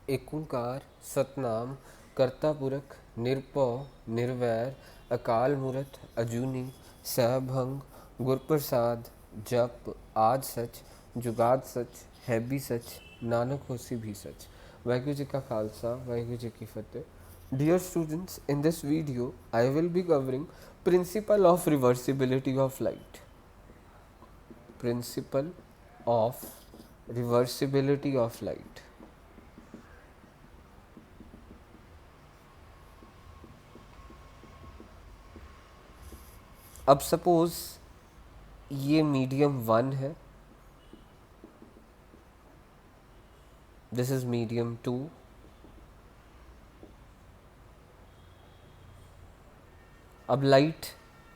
एक ओंकार सतनाम करता पुरख निरपौ निर्वैर अकाल मूरत अजूनी सहभंग गुरप्रसाद जप आद सच जुगाद सच है भी सच नानक होसी भी सच। वाहिगुरु जी का खालसा वाहिगुरु जी की फतेह। Dear students, in this video I will be covering principle of reversibility of light. Principle of reversibility of light. अब सपोज ये मीडियम 1 है, दिस इज मीडियम 2, अब लाइट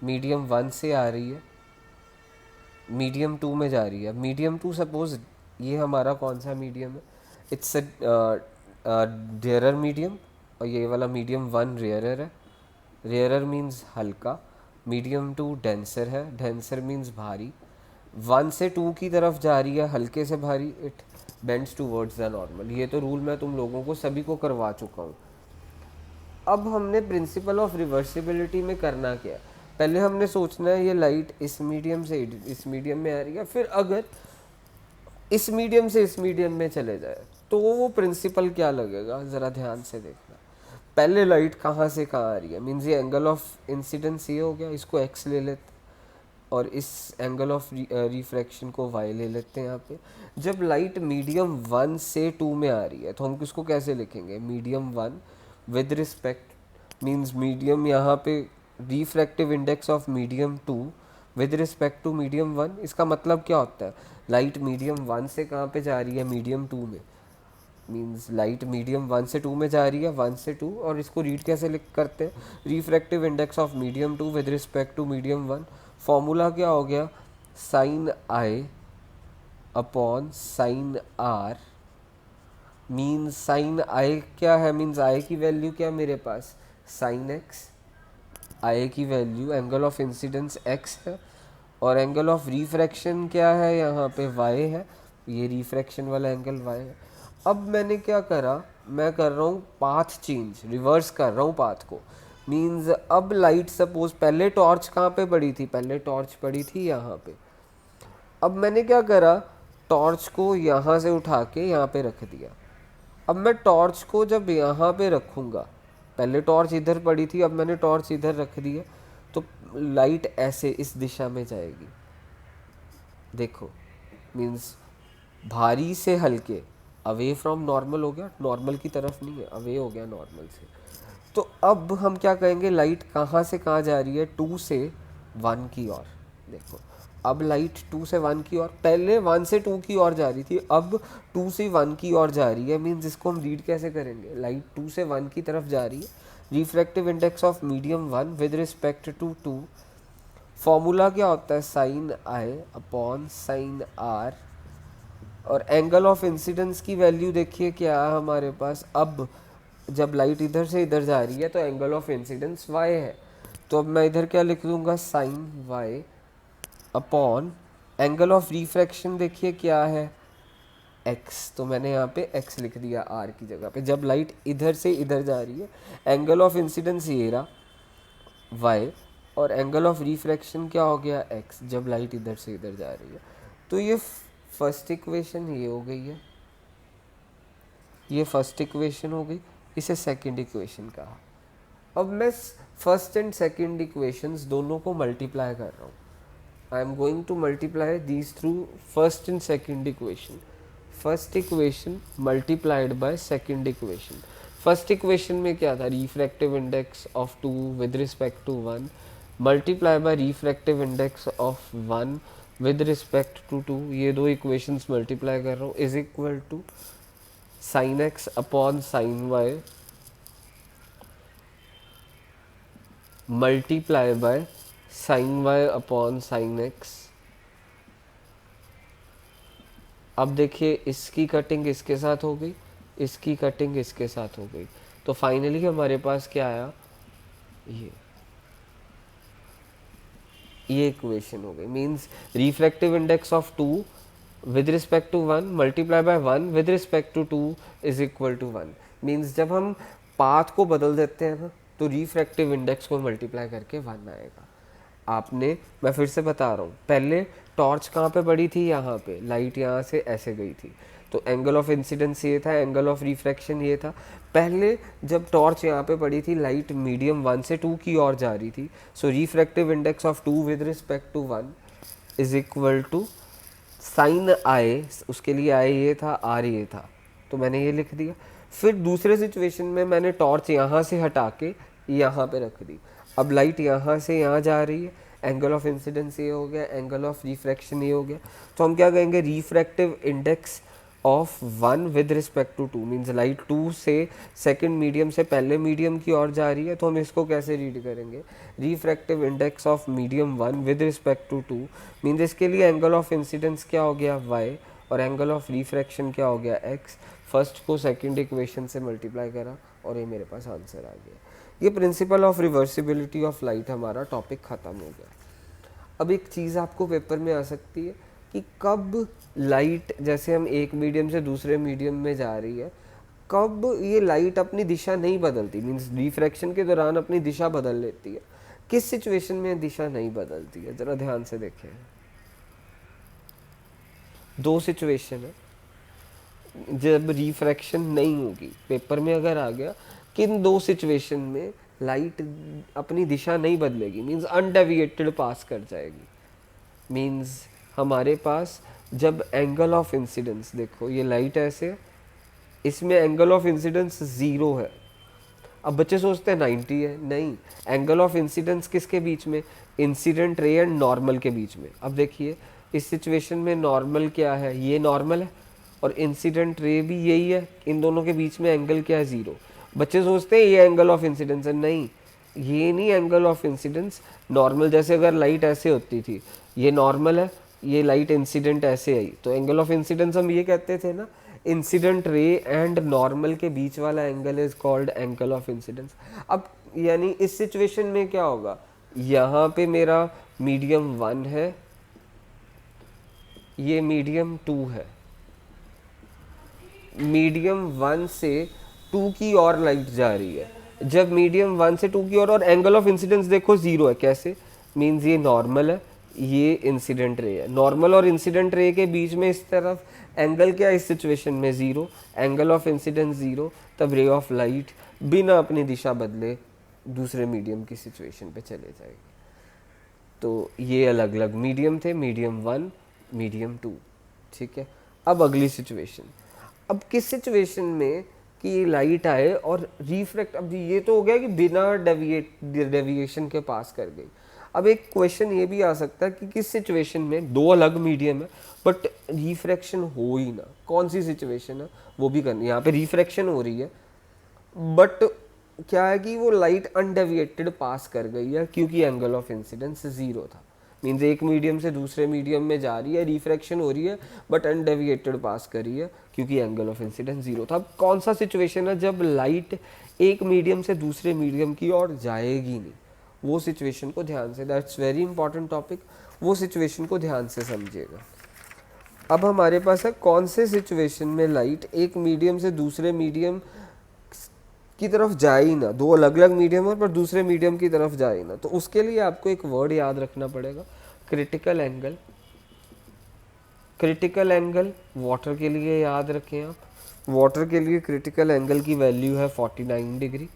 मीडियम 1 से आ रही है, मीडियम 2 में जा रही है। मीडियम 2 सपोज ये हमारा कौन सा मीडियम है, इट्स रेयरर मीडियम, और ये वाला मीडियम 1 रेयरर है। रेयरर मीन्स हल्का, मीडियम 2 डेंसर है, डेंसर मीन्स भारी। 1 से 2 की तरफ जा रही है, हल्के से भारी, it bends towards the normal. ये तो रूल मैं तुम लोगों को सभी को करवा चुका हूँ। अब हमने प्रिंसिपल ऑफ रिवर्सिबिलिटी में करना क्या है, पहले हमने सोचना है ये लाइट इस मीडियम से इस मीडियम में आ रही है, फिर अगर इस मीडियम से इस मीडियम में चले जाए तो वो प्रिंसिपल क्या लगेगा, ज़रा ध्यान से देखना। पहले लाइट कहाँ से कहाँ आ रही है, मीन्स ये एंगल ऑफ इंसिडेंस ये हो गया, इसको एक्स ले लेते और इस एंगल ऑफ रिफ्रैक्शन को वाई ले लेते हैं यहाँ पे। जब लाइट मीडियम 1 से 2 में आ रही है तो हम किसको कैसे लिखेंगे, medium 1 with respect, means medium यहाँ पे refractive index of medium 2 with respect to medium 1। इसका मतलब क्या होता है, लाइट मीडियम 1 से कहाँ पे जा रही है, मीडियम 2 में, मीन्स लाइट मीडियम 1 से 2 में जा रही है, 1 से 2, और इसको रीड कैसे लिख करते हैं, refractive index of medium 2 with respect to medium 1। Formula क्या हो गया, sine I upon sine R, means sine I क्या है, मीन्स आई की वैल्यू क्या मेरे पास, साइन एक्स, आई की value angle of incidence x है, और एंगल ऑफ रिफ्रैक्शन क्या है यहाँ पे वाई है, ये रिफ्रैक्शन वाला एंगल वाई है। अब मैंने क्या करा, मैं कर रहा हूँ पाथ चेंज, रिवर्स कर रहा हूँ पाथ को। मीन्स अब लाइट सपोज पहले टॉर्च कहाँ पे पड़ी थी, पहले टॉर्च पड़ी थी यहाँ पे, अब मैंने क्या करा, टॉर्च को यहाँ से उठा के यहाँ पे रख दिया। अब मैं टॉर्च को जब यहाँ पे रखूँगा, पहले टॉर्च इधर पड़ी थी, अब मैंने टॉर्च इधर रख दी है, तो लाइट ऐसे इस दिशा में जाएगी। देखो, मीन्स भारी से हल्के, अवे फ्रॉम नॉर्मल हो गया, नॉर्मल की तरफ नहीं है, अवे हो गया नॉर्मल से। तो अब हम क्या कहेंगे, लाइट कहाँ से कहाँ जा रही है, 2 से 1 की ओर। देखो, अब लाइट 2 से 1 की ओर, पहले 1 से 2 की ओर जा रही थी, अब 2 से 1 की ओर जा रही है। मीन्स इसको हम रीड कैसे करेंगे, लाइट 2 से 1 की तरफ जा रही है, refractive index of medium 1 with respect to 2। Formula क्या होता है, साइन आई अपॉन साइन आर, और एंगल ऑफ इंसिडेंस की वैल्यू देखिए क्या है हमारे पास, अब जब लाइट इधर से इधर जा रही है तो एंगल ऑफ इंसिडेंस वाई है, तो अब मैं इधर क्या लिख दूंगा, sine y upon angle of refraction देखिए क्या है, एक्स, तो मैंने यहाँ पे एक्स लिख दिया आर की जगह पे। जब लाइट इधर से इधर जा रही है, एंगल ऑफ इंसिडेंस ये रहा वाई, और एंगल ऑफ रिफ्रैक्शन क्या हो गया, एक्स, जब लाइट इधर से इधर जा रही है। तो ये फर्स्ट इक्वेशन ये हो गई है, ये फर्स्ट इक्वेशन हो गई, इसे सेकंड इक्वेशन कहा। अब मैं फर्स्ट एंड सेकंड इक्वेशंस दोनों को मल्टीप्लाई कर रहा हूँ। I am going to multiply these through first and second equation. First equation multiplied by second equation. First equation में क्या था, refractive index of 2 with respect to 1 multiply by refractive index of 1 with respect to 2, ये दो equations multiply कर रहा हूँ, is equal to sine x upon sine y multiply by sine y upon sine x. अब देखिए, इसकी cutting इसके साथ हो गई, इसकी कटिंग इसके साथ हो गई, तो फाइनली हमारे पास क्या आया, ये इक्वेशन हो गई। Means refractive index of 2 with respect to 1 multiply by 1 with respect to 2 is equal to 1। Means जब हम पाथ को बदल देते हैं ना तो रिफ्रैक्टिव इंडेक्स को मल्टीप्लाई करके 1 आएगा। आपने, मैं फिर से बता रहा हूँ, पहले टॉर्च कहाँ पे पड़ी थी, यहाँ पे, लाइट यहाँ से ऐसे गई थी, तो एंगल ऑफ इंसिडेंस ये था, एंगल ऑफ रिफ्रैक्शन ये था। पहले जब टॉर्च यहाँ पे पड़ी थी, लाइट मीडियम 1 से 2 की ओर जा रही थी, so refractive index of 2 with respect to 1 is equal to sine I, उसके लिए आई ये था, आर ये था, तो मैंने ये लिख दिया। फिर दूसरे सिचुएशन में मैंने टॉर्च यहाँ से हटा के यहाँ पे रख दी। अब लाइट यहाँ से यहाँ जा रही है, एंगल ऑफ इंसिडेंस ये हो गया, एंगल ऑफ रिफ्रैक्शन ये हो गया, तो हम क्या कहेंगे, refractive index of 1 with respect to 2। Means light 2 से सेकंड मीडियम से पहले मीडियम की ओर जा रही है, तो हम इसको कैसे रीड करेंगे, refractive index of medium 1 with respect to 2। Means इसके लिए एंगल ऑफ इंसिडेंस क्या हो गया, y, और एंगल ऑफ रिफ्रैक्शन क्या हो गया, x। फर्स्ट को सेकंड इक्वेशन से मल्टीप्लाई करा और ये मेरे पास आंसर आ गया। ये principle of reversibility of light, हमारा टॉपिक ख़त्म हो गया। अब एक चीज़ आपको पेपर में आ सकती है कि कब लाइट, जैसे हम एक मीडियम से दूसरे मीडियम में जा रही है, कब ये लाइट अपनी दिशा नहीं बदलती, मीन्स रिफ्रैक्शन के दौरान अपनी दिशा बदल लेती है, किस सिचुएशन में दिशा नहीं बदलती है, ज़रा ध्यान से देखें। दो सिचुएशन है जब रिफ्रैक्शन नहीं होगी, पेपर में अगर आ गया, किन दो सिचुएशन में लाइट अपनी दिशा नहीं बदलेगी, मीन्स अनडेविएटेड पास कर जाएगी। मीन्स हमारे पास जब एंगल ऑफ इंसिडेंस, देखो ये लाइट ऐसे, इसमें एंगल ऑफ इंसिडेंस 0 है। अब बच्चे सोचते हैं 90 है, नहीं, एंगल ऑफ इंसिडेंस किसके बीच में, इंसिडेंट रे एंड नॉर्मल के बीच में। अब देखिए इस सिचुएशन में नॉर्मल क्या है, ये नॉर्मल है, और इंसिडेंट रे भी यही है, इन दोनों के बीच में एंगल क्या है, 0। बच्चे सोचते हैं ये एंगल ऑफ इंसिडेंस है, नहीं, ये नहीं एंगल ऑफ इंसिडेंस। नॉर्मल, जैसे अगर लाइट ऐसे होती थी, ये नॉर्मल है, ये लाइट इंसिडेंट ऐसे आई, तो एंगल ऑफ इंसिडेंस हम ये कहते थे ना, इंसिडेंट रे एंड नॉर्मल के बीच वाला angle is called angle of incidence. अब यानी इस सिचुएशन में क्या होगा, यहाँ पे मेरा मीडियम 1 है, ये मीडियम 2 है, मीडियम 1 से 2 की ओर लाइट जा रही है। जब मीडियम 1 से 2 की ओर, और एंगल ऑफ इंसिडेंस देखो 0 है, कैसे, मीन्स ये नॉर्मल है, ये इंसिडेंट रे है, नॉर्मल और इंसिडेंट रे के बीच में इस तरफ एंगल क्या है, इस सिचुएशन में 0, एंगल ऑफ इंसिडेंस 0, तब रे ऑफ लाइट बिना अपनी दिशा बदले दूसरे मीडियम की सिचुएशन पे चले जाएगी। तो ये अलग अलग मीडियम थे, मीडियम 1, मीडियम 2, ठीक है। अब अगली सिचुएशन, अब किस सिचुएशन में कि लाइट आए और रिफ्रैक्ट, अब ये तो हो गया कि बिना डेविएशन के पास कर गई। अब एक क्वेश्चन ये भी आ सकता है कि किस सिचुएशन में, दो अलग मीडियम है बट रिफ्रैक्शन हो ही ना, कौन सी सिचुएशन है वो भी करनी। यहाँ पे रिफ्रैक्शन हो रही है बट क्या है कि वो लाइट अनडेविएटेड पास कर गई है क्योंकि एंगल ऑफ इंसिडेंस 0 था। मीन्स एक मीडियम से दूसरे मीडियम में जा रही है, रिफ्रैक्शन हो रही है बट अनडेविएटेड पास कर रही है क्योंकि एंगल ऑफ इंसिडेंस 0 था। अब कौन सा सिचुएशन है जब लाइट एक मीडियम से दूसरे मीडियम की ओर जाएगी नहीं, वो सिचुएशन को ध्यान से, दैट्स वेरी इंपॉर्टेंट टॉपिक, वो सिचुएशन को ध्यान से समझिएगा। अब हमारे पास है कौन से सिचुएशन में लाइट एक मीडियम से दूसरे मीडियम की तरफ जाए ही ना, दो अलग अलग मीडियम है पर दूसरे मीडियम की तरफ जाए ही ना। तो उसके लिए आपको एक वर्ड याद रखना पड़ेगा, critical angle. Critical angle water के लिए याद रखें आप, वाटर के लिए क्रिटिकल एंगल की वैल्यू है 49 डिग्री।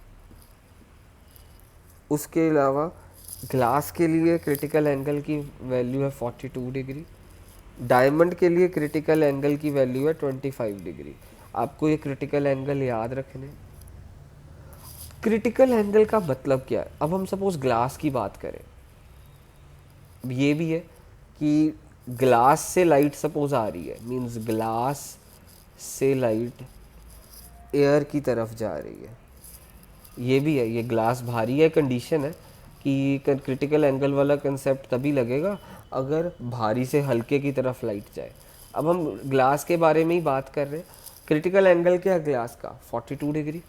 उसके अलावा ग्लास के लिए क्रिटिकल एंगल की वैल्यू है 42 डिग्री। डायमंड के लिए क्रिटिकल एंगल की वैल्यू है 25 डिग्री। आपको ये क्रिटिकल एंगल याद रखने। क्रिटिकल एंगल का मतलब क्या है, अब हम सपोज ग्लास की बात करें, ये भी है कि ग्लास से लाइट सपोज आ रही है, मींस ग्लास से लाइट एयर की तरफ जा रही है, ये भी है, ये ग्लास भारी है, कंडीशन है कि क्रिटिकल एंगल वाला कंसेप्ट तभी लगेगा अगर भारी से हल्के की तरफ लाइट जाए। अब हम ग्लास के बारे में ही बात कर रहे हैं, क्रिटिकल एंगल क्या है ग्लास का, 42 डिग्री।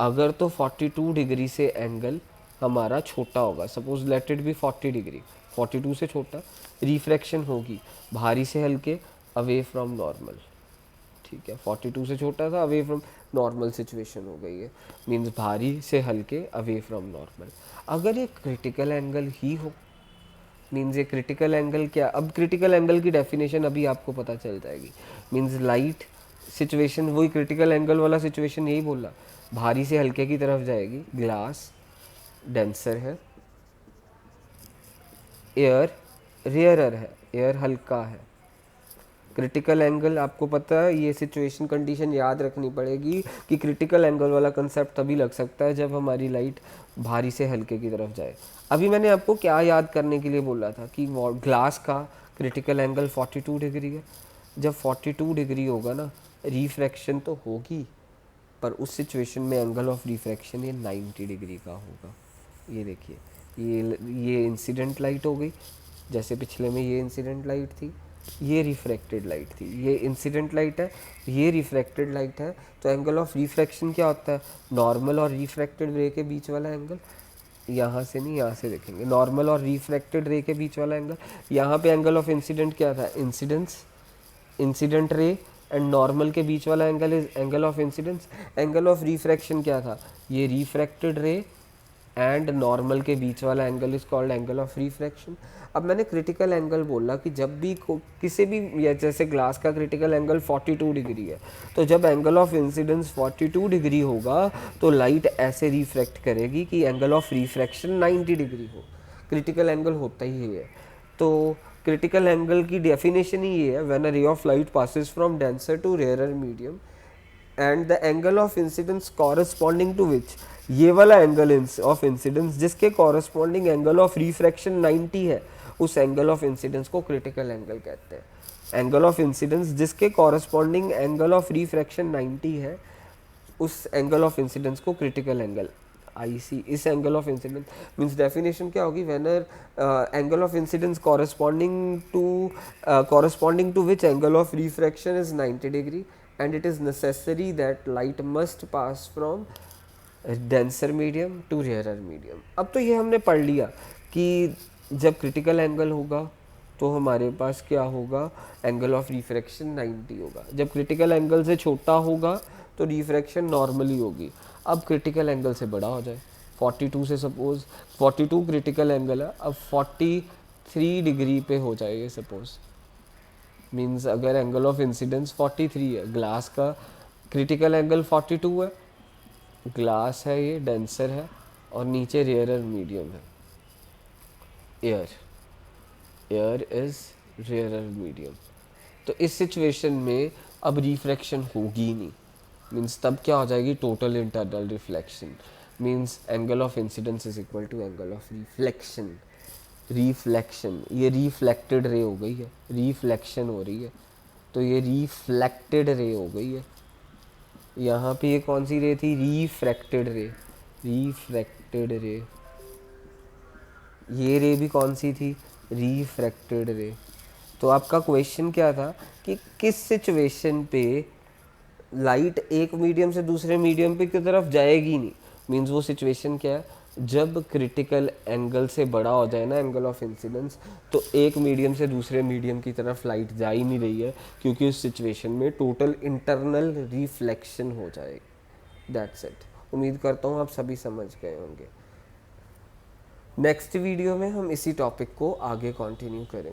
अगर तो 42 डिग्री से एंगल हमारा छोटा होगा, suppose let it be 40 degree, 42 से छोटा, रिफ्रैक्शन होगी भारी से हल्के, अवे फ्रॉम नॉर्मल। ठीक है, 42 से छोटा था, अवे फ्रॉम नॉर्मल सिचुएशन हो गई है, मीन्स भारी से हल्के, अवे फ्रॉम नॉर्मल। अगर ये क्रिटिकल एंगल ही हो, मीन्स ये क्रिटिकल एंगल क्या, अब क्रिटिकल एंगल की डेफिनेशन अभी आपको पता चल जाएगी। मीन्स लाइट सिचुएशन, वही क्रिटिकल एंगल वाला सिचुएशन यही बोला, भारी से हल्के की तरफ जाएगी, ग्लास डेंसर है, एयर रेयरर है, एयर हल्का है। क्रिटिकल एंगल आपको पता है, ये सिचुएशन कंडीशन याद रखनी पड़ेगी कि क्रिटिकल एंगल वाला कंसेप्ट तभी लग सकता है जब हमारी लाइट भारी से हल्के की तरफ जाए। अभी मैंने आपको क्या याद करने के लिए बोला था कि ग्लास का क्रिटिकल एंगल 42 डिग्री है। जब 42 डिग्री होगा ना, रिफ्रैक्शन तो होगी, पर उस सिचुएशन में एंगल ऑफ रिफ्रैक्शन ये 90 डिग्री का होगा। ये देखिए, ये इंसिडेंट लाइट हो गई, जैसे पिछले में ये इंसिडेंट लाइट थी, ये रिफ्रैक्टेड लाइट थी, ये इंसिडेंट लाइट है, ये रिफ्रैक्टेड लाइट है। तो एंगल ऑफ रिफ्रैक्शन क्या होता है, नॉर्मल और रिफ्रैक्टेड रे के बीच वाला एंगल, यहाँ से नहीं, यहाँ से देखेंगे, नॉर्मल और रिफ्रैक्टेड रे के बीच वाला एंगल। यहाँ पे एंगल ऑफ इंसिडेंट क्या था, इंसिडेंट रे एंड नॉर्मल के बीच वाला angle is angle of incidence. Angle of refraction क्या था, ये रिफ्रैक्टेड रे एंड नॉर्मल के बीच वाला angle is called angle of refraction. अब मैंने क्रिटिकल एंगल बोला कि जब भी किसी भी, या जैसे ग्लास का क्रिटिकल एंगल 42 डिग्री है, तो जब एंगल ऑफ इंसिडेंस 42 डिग्री होगा तो लाइट ऐसे रिफ्रैक्ट करेगी कि एंगल ऑफ रिफ्रैक्शन 90 डिग्री हो। क्रिटिकल एंगल होता ही है। तो क्रिटिकल एंगल की डेफिनेशन ही ये है, when a ray of light passes from denser to rarer medium and the angle of incidence corresponding to which, ये वाला एंगल ऑफ इंसिडेंस जिसके कॉरस्पॉन्डिंग एंगल ऑफ रिफ्रैक्शन 90 है, उस एंगल ऑफ इंसिडेंस को क्रिटिकल एंगल कहते हैं। Angle of incidence जिसके corresponding angle of refraction 90 है, उस एंगल ऑफ इंसिडेंस को क्रिटिकल एंगल, IC, इस angle of incidence means definition क्या होगी, when angle of incidence corresponding to which angle of refraction is 90 degree and it is necessary that light must pass from denser medium to rarer medium। अब तो ये हमने पढ़ लिया कि जब क्रिटिकल एंगल होगा तो हमारे पास क्या होगा, एंगल ऑफ रिफ्रैक्शन 90 होगा। जब क्रिटिकल एंगल से छोटा होगा तो रिफ्रैक्शन नॉर्मली होगी। अब क्रिटिकल एंगल से बड़ा हो जाए, 42 से सपोज 42 क्रिटिकल एंगल है, अब 43 डिग्री पे हो जाए ये सपोज, मीन्स अगर एंगल ऑफ इंसिडेंस 43 है, ग्लास का क्रिटिकल एंगल 42 है, ग्लास है ये, डेंसर है, और नीचे रेयरर मीडियम है, एयर इज रेयरर मीडियम। तो इस सिचुएशन में अब रिफ्रैक्शन होगी नहीं, मीन्स तब क्या हो जाएगी, total internal reflection, means angle of incidence is equal to angle of reflection. Reflection, ये रिफ्लेक्टेड रे हो गई है, रिफ्लेक्शन हो रही है, तो ये रिफ्लेक्टेड रे हो गई है। यहाँ पे ये कौन सी रे थी, रिफ्रैक्टेड रे, रिफ्रैक्टेड रे। ये रे भी कौन सी थी, रिफ्रैक्टेड रे। तो आपका क्वेश्चन क्या था कि किस सिचुएशन पे लाइट एक मीडियम से दूसरे मीडियम पे की तरफ जाएगी नहीं, मीन्स वो सिचुएशन क्या है, जब क्रिटिकल एंगल से बड़ा हो जाए ना एंगल ऑफ इंसिडेंस, तो एक मीडियम से दूसरे मीडियम की तरफ लाइट जा ही नहीं रही है, क्योंकि उस सिचुएशन में टोटल इंटरनल रिफ्लेक्शन हो जाएगी। That's it. उम्मीद करता हूँ आप सभी समझ गए होंगे। नेक्स्ट वीडियो में हम इसी टॉपिक को आगे कंटिन्यू करेंगे।